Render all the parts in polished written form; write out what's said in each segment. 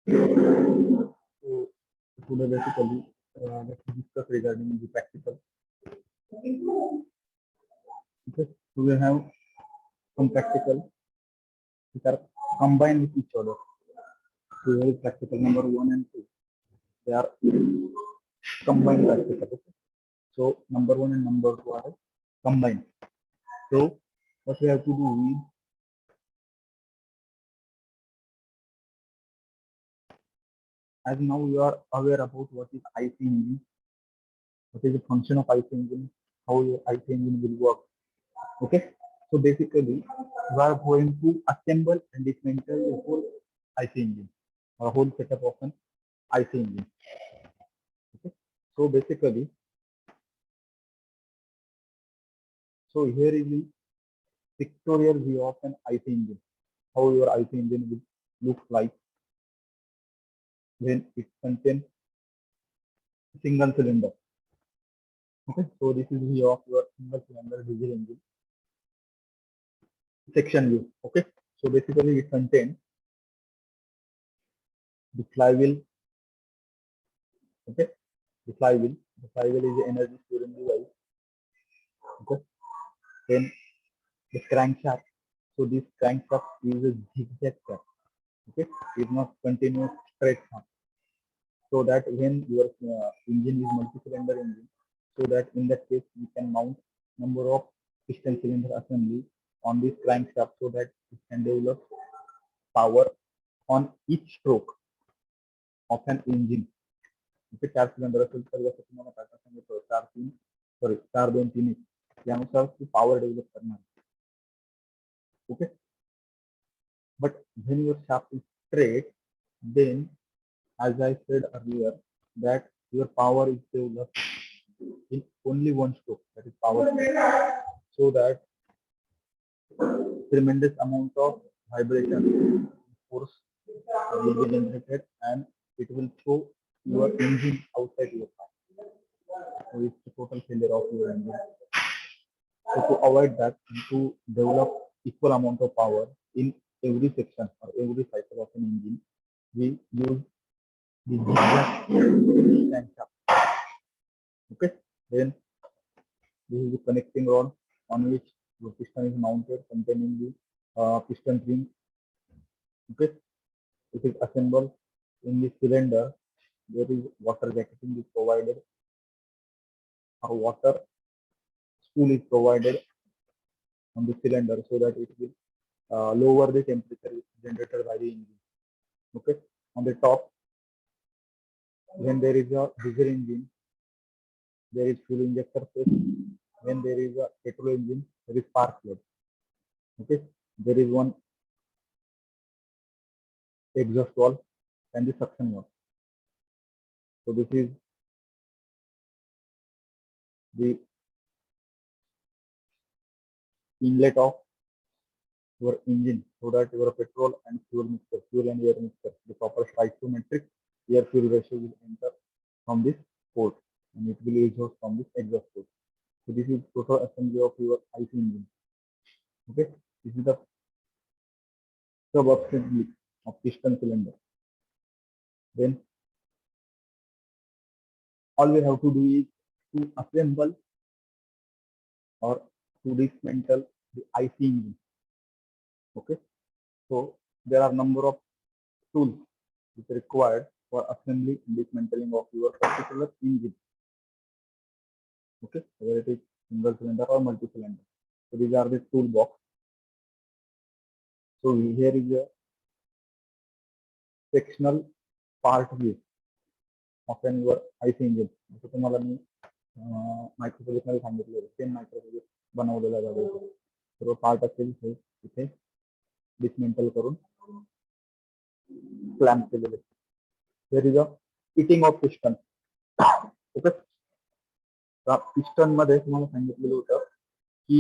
So today basically let's discuss regarding the practical. Okay, so we have some practical which are combined with each other. So here is practical number 1 and 2. They are combined practical. Okay? So number 1 and number 2 are combined. So what we have to do is as now you are aware about what is IC engine, what is the function of IC engine, how your IC engine will work. Okay, so basically we are going to assemble and dismantle the whole IC engine or whole setup of an IC engine. Okay, so basically, so here is the pictorial view of an IC engine, how your IC engine will look like when it contains single cylinder. Okay, so this is view of your single cylinder diesel engine section view. Okay, so basically it contains the flywheel. Okay, the flywheel. The flywheel is the energy storing device. Okay, then the crankshaft. So this crankshaft is a zigzag shaft. Okay, it's not continuous straight shaft. So that when your engine is multi-cylinder engine, so that in that case we can mount number of piston cylinder assembly on this crankshaft so that it can develop power on each stroke of an engine. Okay, 4 cylinder असेल तर जसं तुम्हाला टाटा सांगितलं 4 2 3 त्यानुसार ती power develop करणार. Okay, but when your shaft is straight, then as I said earlier that your power is developed in only one stroke, that is power stroke. So that tremendous amount of vibration force will be generated and it will throw your engine outside your car. So it's a total failure of your engine. So to avoid that and to develop equal amount of power in every section or every cycle of an engine, we use the zigzag crankshaft. Okay, then this is the connecting rod on which the piston is mounted containing the piston ring. Okay, it is assembled in the cylinder. There is water jacketing is provided. A water spool is provided on the cylinder so that it will lower the temperature generated by the engine. Okay, on the top, when there is a diesel engine, there is fuel injector phase. When there is a petrol engine, there is spark plug. Okay, there is one exhaust valve and the suction valve. So this is the inlet of your engine so that your petrol and fuel mixture, fuel and air mixture, the proper stoichiometric air fuel ratio will enter from this port and it will exhaust from this exhaust port. So this is total assembly of your IC engine. Okay, this is the sub-assembly of piston cylinder. Then all we have to do is to assemble or to dismantle the IC engine. Okay, so there are number of tools which are required for assembly and dismantling of your particular engine. Okay, whether it is single cylinder or multi-cylinder. So these are the toolbox. So here is a sectional part view of an your IC engine. जसं तुम्हाला मी मायक्रोप्रोजेक्ट मध्ये सांगितलं same मायक्रोप्रोजेक्ट बनवलेला जातो. सर्व part असेल हे इथे dismantle करून clamp केलेले. There is a fitting of piston. Okay, piston मध्ये तुम्हाला सांगितलेलं होतं की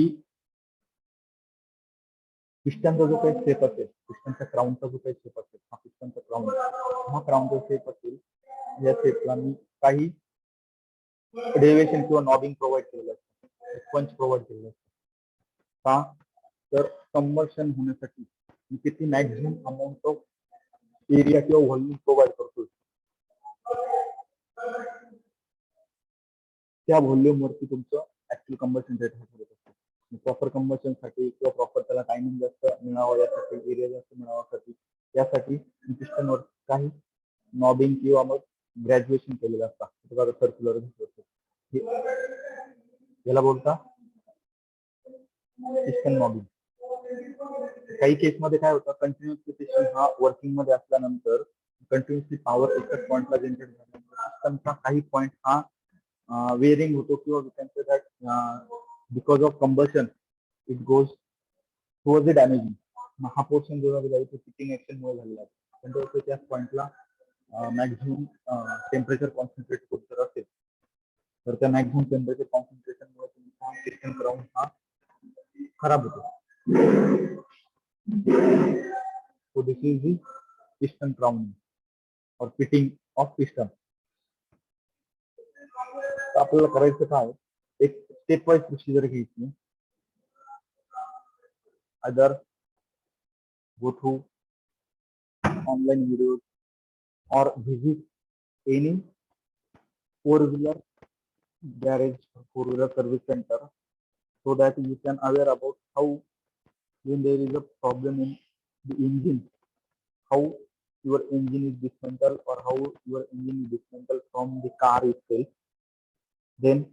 पिस्टनचा जो काही शेप असेल, पिस्टनच्या क्राउनचा जो काही शेप असेल, हा पिस्टनचा क्राउन, हा क्राउनचा शेप असेल, या शेपला मी काही डेव्हिएशन किंवा नॉबिंग प्रोव्हाइड केलेलं असतं, पंच प्रोव्हाइड केलेलं असतं. का तर कंबशन होण्यासाठी किती मॅक्झिमम अमाऊंट ऑफ एरिया किंवा व्हॉल्यूम प्रोव्हाइड करतोय त्या व्हॉल्यूम वरती तुमचं ऍक्च्युअल कंबशन रेट ठरत असतो. प्रॉपर कंबशन साठी किंवा प्रॉपर त्याला टायमिंग जास्त मिळावं यासाठी, एरिया जास्त मिळावासाठी, यासाठी पिस्टनवर काही नॉबिंग किंवा मग ग्रॅज्युएशन केलेलं असतं सर्क्युलर. याला बोलता पिस्टन नॉबिंग. काही केसमध्ये काय होतं, कंटिन्युअसली पिस्टन हा वर्किंग मध्ये असल्यानंतर कंटिन्युअसली पॉवर एकच पॉइंटला जनरेट झाल्यानंतर पिस्टनचा काही पॉइंट हा वेअरिंग होतो किंवा because of combustion it goes towards the damaging. हा पोर्शन जो आहे तो पिकिंग ऍक्शन मुळे झालेला आहे. पण त्याच पॉइंटला मॅक्झिमम टेम्परेचर कॉन्सन्ट्रेट होत जर असेल तर त्या मॅक्झिमम टेम्परेचर कॉन्सन्ट्रेशन मुळे तुमचा पिस्टन क्राउन हा खराब होतो. So this is the piston crowning or pitting of piston. आपल्याला करायचं काय, एक स्टेप वाइज प्रोसिजर घ्यायची. Other go through online videos or visit any four-wheeler garage or four-wheeler service center so that you can aware about how when there is a problem in the engine, how your engine is dismantled or how your engine is dismantled from the car itself, then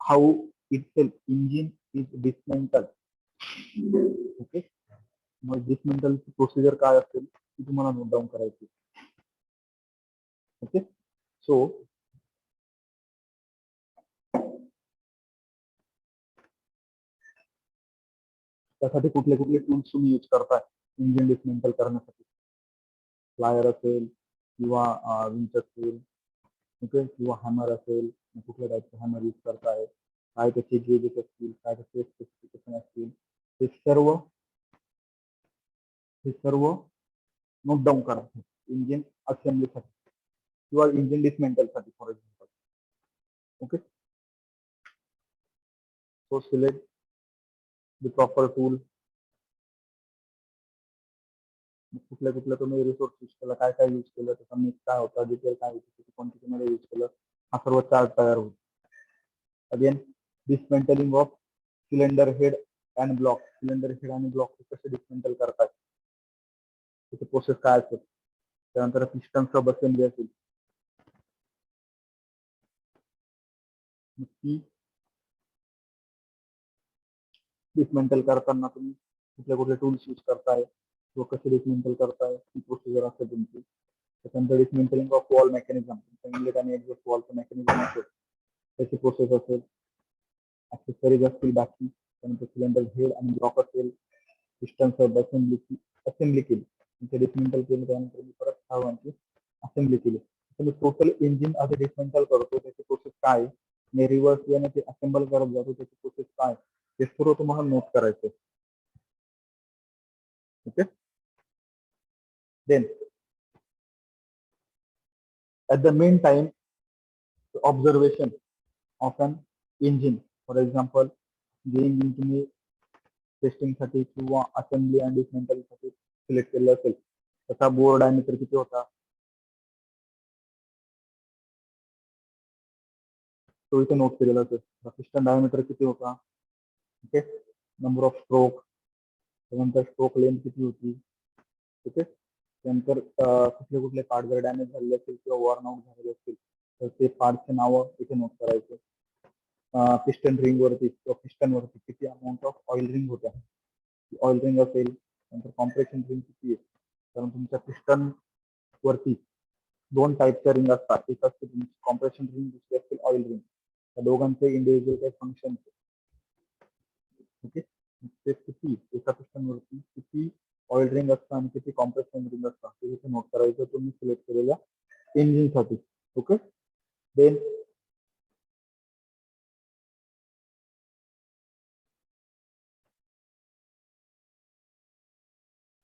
how itself engine is dismantled. Okay, mug dismantle procedure काय असेल ती तुम्हाला note down करायची. Okay, सो त्यासाठी कुठले कुठले tools तुम्ही use करताय इंजिन डिसमेंटल करण्यासाठी. फ्लायर असेल किंवा विंच असेल, ओके, किंवा हॅमर असेल, कुठल्या टाईपचे हॅमर यूज करताय, काय त्याचे गेजेस असतील, काय त्याचे स्पेसिफिकेशन असतील, हे सर्व नोट डाऊन करा इंजिन असेंब्लीसाठी किंवा इंजिन डिसमेंटलसाठी for example. Okay, so select the proper tool. कुठल्या कुठल्या तुम्ही रिसोर्स यूज केला, काय काय यूज केलं, त्याचा मिक्स काय होता, डिटेल काय होती, किती क्वांटिटीमध्ये यूज केलं, हा सर्व चार्ट तयार होईल. Again dismantling of cylinder head and block. Cylinder head आणि ब्लॉक कसे डिसमेंटल करतात त्याची प्रोसेस काय असेल. त्यानंतर पिस्टन सब असेंब्ली असेल, ती डिसमेंटल करताना तुम्ही कुठले कुठले टूल्स यूज करताय किंवा कसे डिसमेंटल करताय ती प्रोसिजर असेल तुमची. त्याच्यानंतर dismantling of wall mechanism, inlet आणि एक्झॉस्ट वॉलचं मेकॅनिझम असेल त्याची प्रोसेस असेल. ऍक्सेसरीज असतील बाकी, त्यानंतर सिलेंडर हेड आणि ब्लॉक असेल, पिस्टन सब असेंब्ली केली, डिसमेंटल केलं, त्यानंतर मी परत सर्वांची असेंब्ली केली. मी टोटल इंजिन आता डिसमेंटल करतो त्याची प्रोसेस काय, मी रिव्हर्स वेने ते असेंबल करत जातो त्याची प्रोसेस काय, हे सर्व तुम्हाला नोट करायचं. Okay, then at the meantime observation of an engine, for example जे इंजिन तुम्ही टेस्टिंग साठी किंवा असेंब्ली अँड डिसमेंटल साठी सिलेक्ट केलं असेल त्याचा बोर डायमीटर किती होता तो इथे नोट केलेला असेल. पिस्टन डायमीटर किती होता, ओके, नंबर ऑफ स्ट्रोक, त्यानंतर स्ट्रोक लेंथ किती होती, ओके, त्यानंतर कुठले कुठले पार्ट जर डॅमेज झालेले असतील किंवा वॉर्न आउट झालेले असतील तर ते पार्टचे नावं इथे नोट करायचे. पिस्टन रिंग वरती किंवा पिस्टन वरती किती अमाऊंट ऑफ ऑइल रिंग होत्या, ऑइल रिंग असेल, नंतर कॉम्प्रेशन रिंग किती आहे. कारण तुमच्या पिस्टन वरती दोन टाईपच्या रिंग असतात, एक असते तुमची कॉम्प्रेशन रिंग, दुसरी असते ऑइल रिंग. त्या दोघांचे इंडिव्हिज्युअल काही फंक्शन, ओके, ते किती एका पिस्टन वरती किती ऑइल रिंग असतं आणि किती कॉम्प्रेशन रिंग असतात ते इथे नोट करायचं तुम्ही सिलेक्ट केलेल्या इंजिन साठी. ओके, देन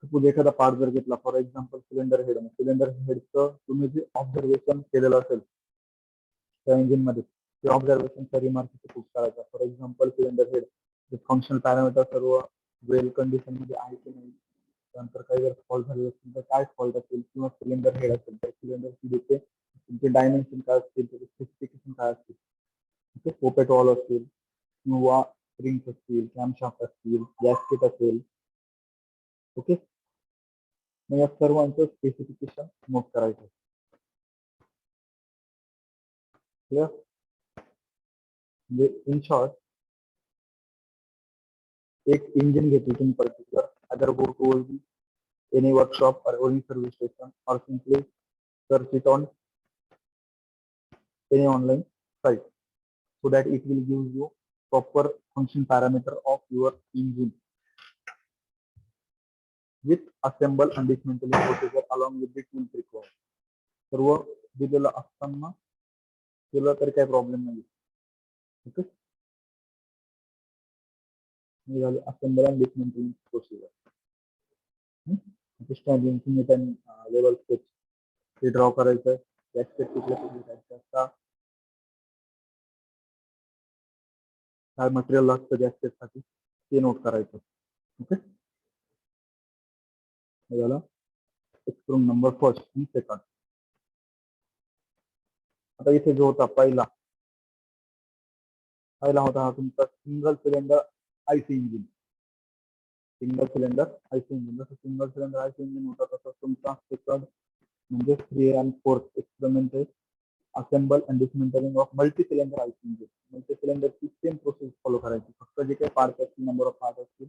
सपोज एखादा पार्ट जर घेतला, for example cylinder head, cylinder हेडचं तुम्ही जे ऑब्झर्वेशन केलेलं असेल त्या इंजिन मध्ये ते ऑब्झर्वेशनच्या रिमार्क खूप करायचा. For example cylinder head functional parameter सर्व वेल कंडिशन मध्ये आहे की नाही, त्यानंतर काही जर फॉल्ट झाले असतील तर काय फॉल्ट असेल किंवा सिलेंडर हेड असेल तर सिलेंडर हेडचे तुमचे डायमेन्शन काय असतील त्याचे स्पेसिफिकेशन काय असतील, ओके, पोपेट वॉल असतील किंवा रिंग्स असतील, कॅमशाफ्ट असतील, गॅसकेट असेल, ओके. मग या सर्वांचं स्पेसिफिकेशन नोट करायचं. क्लिअर? म्हणजे इन शॉर्ट एक इंजिन घेतली तुम्ही particular, other go to any workshop or any service station or simply search it on any online site so that it will give you proper function parameter of your engine with assemble and dismantling procedure along with the tools required. सर्व दिलेलं असताना केलं तरी काही problem नाही. Okay, हे झाले assemble and dismantling procedure. Level sketch हे draw करायचं, गॅसकेट कुठल्या टाईपचं असता, काय मटेरियल लागतं गॅसकेटसाठी ते नोट करायचं. ओके, झालं एक्सप्रूम नंबर फर्स्ट आणि सेकंड. आता इथे जो होता पहिला होता हा तुमचा सिंगल सिलेंडर आयसी इंजिन. सिंगल सिलेंडर आयसी इंजिन, जसं सिंगल सिलेंडर आयसी इंजिन होता तसं तुमचा सेकंड म्हणजे 3 and 4th एक्सपेरिमेंट आहे assemble and dismantling of multi cylinder आयसी इंजिन. मल्टी सिलेंडरची सेम प्रोसेस फॉलो करायची, फक्त जे काही पार्ट असतील, नंबर ऑफ पार्ट असतील,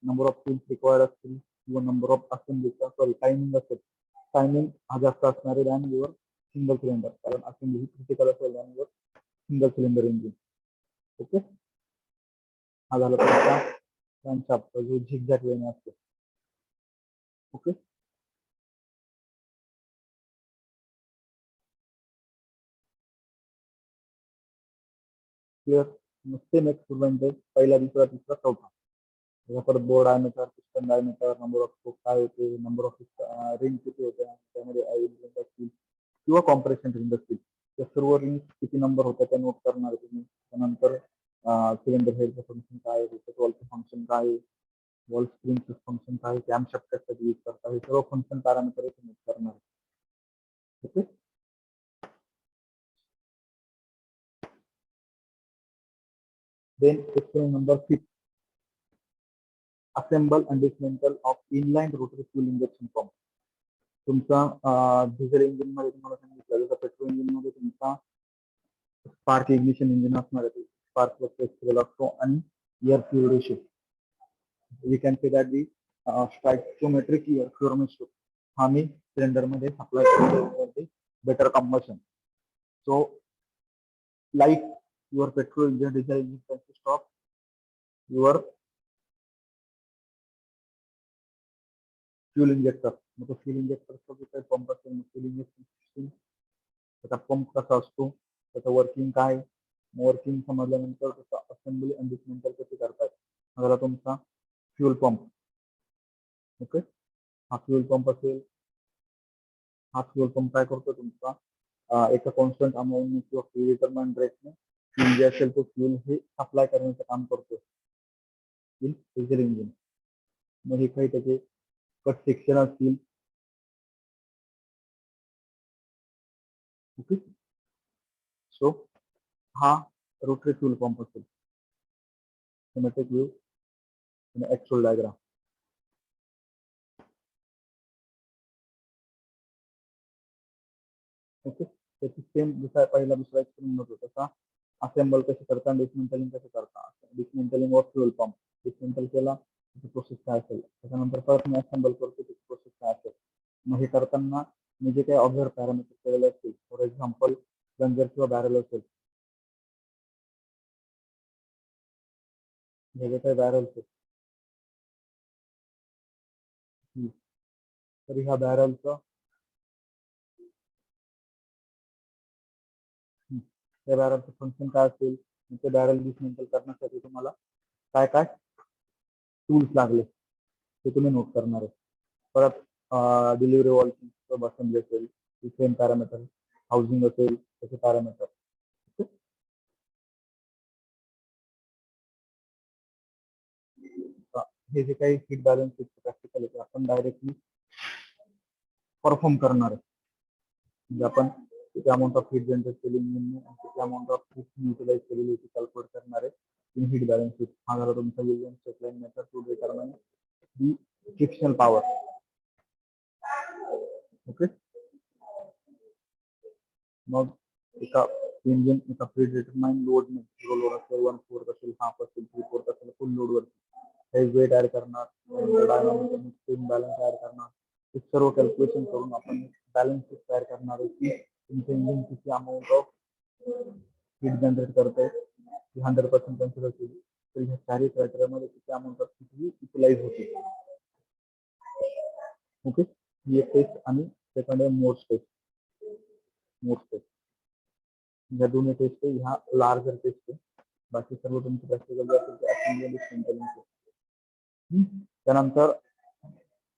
नंबर ऑफ टूल्स रिक्वायर्ड असतील किंवा नंबर ऑफ असेंबलीचा टायमिंग असेल, टायमिंग हा जास्त असणार आहे दॅन युअर सिंगल सिलेंडर, कारण असेंबली ही क्रिटिकल असेल than your single cylinder engine. Okay, हा झाला तुमचा कॅमशाफ्ट जो झिगझॅग वेने असतो. Okay, clear? सेम एक्सपेरिमेंट आहे, पहिला, दुसरा, तिसरा, चौथा. परत board diameter, piston diameter, number of stroke काय होते, नंबर ऑफ रिंग किती होत्या त्यामध्ये रिंग असतील किंवा कॉम्प्रेशन रिंग असतील, त्या सर्व रिंग किती नंबर होत्या त्या नोट करणार तुम्ही. त्यानंतर सिलेंडर हेडचं फंक्शन काय आहे, वॉलचं फंक्शन काय आहे, वॉल स्प्रिंगचं फंक्शन काय आहे, कॅमशाफ्ट कशासाठी यूज करता, हे सर्व फंक्शन पॅरामीटर नोट करणार. Okay, then experiment number 6 assemble and dismantle of inline rotary fuel injection pump. तुमचा डिझेल इंजिन मध्ये तुम्हाला सांगितलं, जसं पेट्रोल इंजिन मध्ये तुमचा स्पार्क इग्निशन इंजिन असणार आहे, स्पार्क प्लस असतो आणि air fuel ratio. We can say that the stoichiometric air fuel ratio हा मी सिलेंडर मध्ये अप्लाय करतो better combustion. So like your petrol engine, diesel engine consist of your fuel injector. मग तो फ्यूल इंजेक्टरचा जो काही पंप असेल, फ्यूल इंजेक्शन सिस्टीम, त्याचा पंप कसा असतो, त्याचं वर्किंग काय, वर्किंग समजल्यानंतर त्याचा असेंबली अँड डिसमेंटल कसे करतात. हा तुमचा फ्यूल पंप. ओके, हा फ्यूल पंप असेल, हा फ्यूल पंप काय करतो तुमचा एका कॉन्स्टंट अमाऊंटने किंवा डिटरमाइंड रेटने जे असेल तो फ्यूल हे सप्लाय करण्याचं काम करतो डिझेल इंजिन. मग हे काही त्याचे कट सेक्शन असतील. ओके, सो हा रोटरी फ्यूल पंप असेल. schematic view and actual diagram. Okay, त्याची सेम दुसरा पहिला दुसरा एक्सपेरिमेंट होतो तसा असेंबल कसे करता, डिसमेंटलिंग कसे करता, dismantling of fuel pump, dismantle केला त्याची प्रोसेस काय असेल, त्याच्यानंतर परत मी असेंबल करतो त्याची प्रोसेस काय असेल. मग हे करताना मी जे काही ऑब्झर्व पॅरामीटर केलेले असतील, फॉर एक्झाम्पल प्लंजर किंवा बॅरल असेल, हे जे काही बॅरल असेल तरी ह्या बॅरलचं त्या बॅरलचं फंक्शन काय असेल, ते बॅरल डिसमेंटल करण्यासाठी तुम्हाला काय काय टूल्स लागले ते तुम्ही नोट करणार आहे. परत डिलिव्हरी वॉलची असेंबली असेल, सेम पॅरामीटर, हाऊसिंग असेल त्याचे पॅरामीटर. हे जे काही हीट बॅलन्स प्रॅक्टिकल आहे आपण डायरेक्टली परफॉर्म करणार आहे. म्हणजे आपण किती अमाऊंट ऑफ हीट जनरेट केली इंजिनने आणि किती अमाऊंट ऑफ हीट युटिलाइज केलेली होती कॅल्क्युलेट करणार आहे इन हीट बॅलन्स शीट. हा झाला तुमचा Williams straight line method to determine the frictional power. Okay. मग एका इंजिन एका प्री डिटरमाइन लोडने झिरो लोड असेल 1/4 असेल 1/2 असेल 3/4 असेल फुल लोडवर काही वेट ऍड करणार, डायनामिक बॅलन्स ऍड करणार, हे सर्व कॅल्क्युलेशन करून आपण बॅलन्स शीट तयार करणार आहे की तुमचं इंजिन किती अमाऊंट ऑफ हीट जनरेट करते 100% कन्सिडर केली तर ह्या चारही क्रायटेरियामध्ये किती अमाऊंट ऑफ हीट युटिलाइज होते. ओके. ही एक टेस्ट आणि सेकंड आहे मोड्स टेस्ट. मोड्स टेस्ट ह्या दोन्ही टेस्ट ह्या लार्जर टेस्ट आहे. बाकी सर्व तुमचे प्रॅक्टिकल जे असेल ते असेंबली. त्यानंतर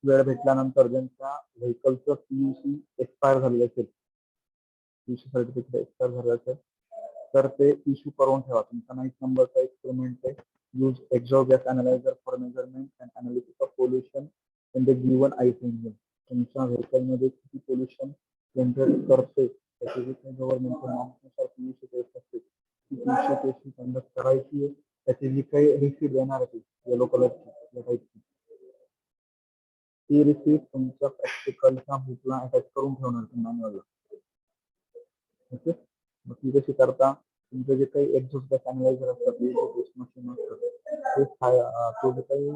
वेळ भेटल्यानंतर ज्यांच्या व्हेकलचं पीयूसी एक्सपायर झालेलं असेल, पीयूसी सर्टिफिकेट एक्सपायर झालं असेल तर ते इश्यू करून ठेवा. तुमचा 9 नंबरचा एक्सपेरिमेंट आहे. Use exhaust gas analyser for measurement and analysis of pollution in the given आयसी इंजिन. तुमच्या व्हेकलमध्ये किती पोल्युशन जनरेट करते त्याची जी काही गव्हर्नमेंटच्या नॉर्म्सनुसार पीयूसी टेस्ट असते ती पीयूसी टेस्ट कंडक्ट करायची आहे. त्याची जी काही रिसिप्ट देणार आहे येलो कलरची या टाईपची ती रिसिप्ट तुमच्या प्रॅक्टिकलच्या बुकला अटॅच करून ठेवणार मॅन्युअलला. ओके. मग ती कशी करता, तुमचं जे काही एक्झॉस्ट गॅस अनालायझर असतात टेस्ट मशीन असतात तो जे काही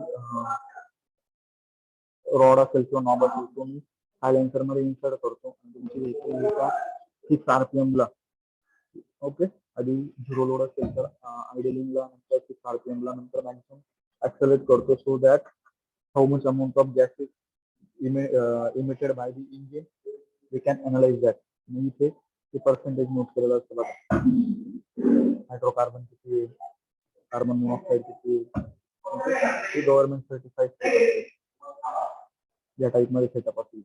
रॉड असेल किंवा नॉब असेल तो मी सायलेन्सर मध्ये इन्सर्ट करतो आणि तुमची व्हेकल 6 RPM ला, ओके, आधी झिरो लोड असेल तर आयडलिंगला नंतर 6 RPM ला नंतर मॅक्सिमम ऍक्सेलरेट करतो so that how much amount of gas is emitted by the engine we can analyse that. मी इथे ते पर्सेंटेज नोट केलेलं असतं बघा. हायड्रोकार्बन किती आहे, कार्बन मोनॉक्साईड किती आहे, गव्हर्नमेंट सर्टिफाईड या टाईप मध्ये सेटअप असेल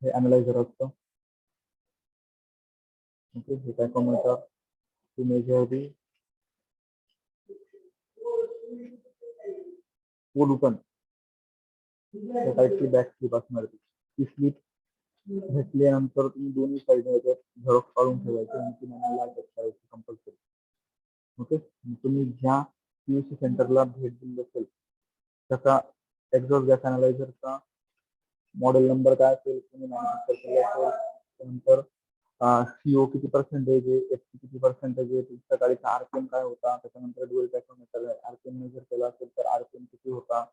हे अनालायझर असतं. ओके. हे tachometer to measure the pollutant या टाईपची बॅक स्लिप असणार. ती स्लिप घेतल्यानंतर तुम्ही दोन्ही साईड झेरॉक्स काढून ठेवायचे आणि ती मॅन्युअलला अटॅच करायची कंपल्सरी. ओके. तुम्ही ज्या पीयूसी सेंटरला भेट दिली असेल त्याचा एक्झॉस्ट गॅस अनालायझरचा मॉडेल नंबर काय असेल, तुम्ही मॅन्युफॅक्चर केलं असेल, त्यानंतर सीओ किती पर्सेंटेज आहे, एफसी किती पर्सेंटेज आहे, तुमच्या गाडीचा आरपीएम काय होता, त्याच्यानंतर ड्युअल टॅकोमीटर आरपीएम मेजर केला असेल तर आरपीएम किती होता,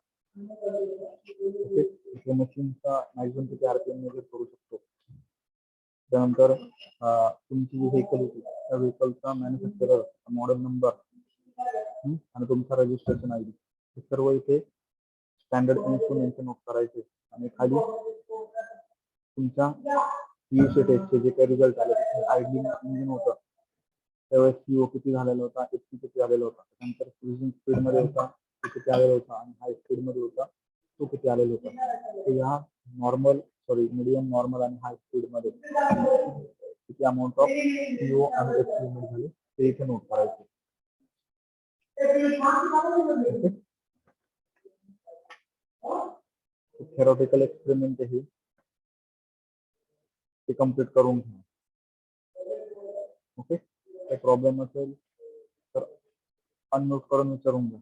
मशीनचा मॅक्झिमम किती आरपीएम मेजर करू शकतो. त्यानंतर तुमची जी व्हेकल होती त्या व्हेकलचा मॅन्युफॅक्चरर मॉडेल नंबर आणि तुमचा रजिस्ट्रेशन आयडी हे सर्व इथे स्टँडर्ड इन्फॉर्मेशन नोट करायचे आणि खाली तुमच्या पीयूसी टेस्टचे जे काही रिझल्ट आले आयडलिंग इंजिन होतं त्यावेळेस सीओ किती झालेला होता, एफसी किती आलेला होता, त्यानंतर क्रुझिंग स्पीडमध्ये होता तो किती आलेला होता आणि हाय स्पीडमध्ये होता तो किती आलेला होता. तर ह्या मीडियम नॉर्मल आणि हाय स्पीडमध्ये किती अमाऊंट ऑफ सीओ आणि एफसी युनिट झाले ते इथे नोट करायचे. थेरॉटिकल एक्सपेरिमेंट हे ते कम्प्लीट करून घ्या. ओके. काही प्रॉब्लेम असेल तर अनम्यूट करून विचारून घ्या.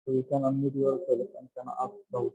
So you can unmute yourself and can ask doubt.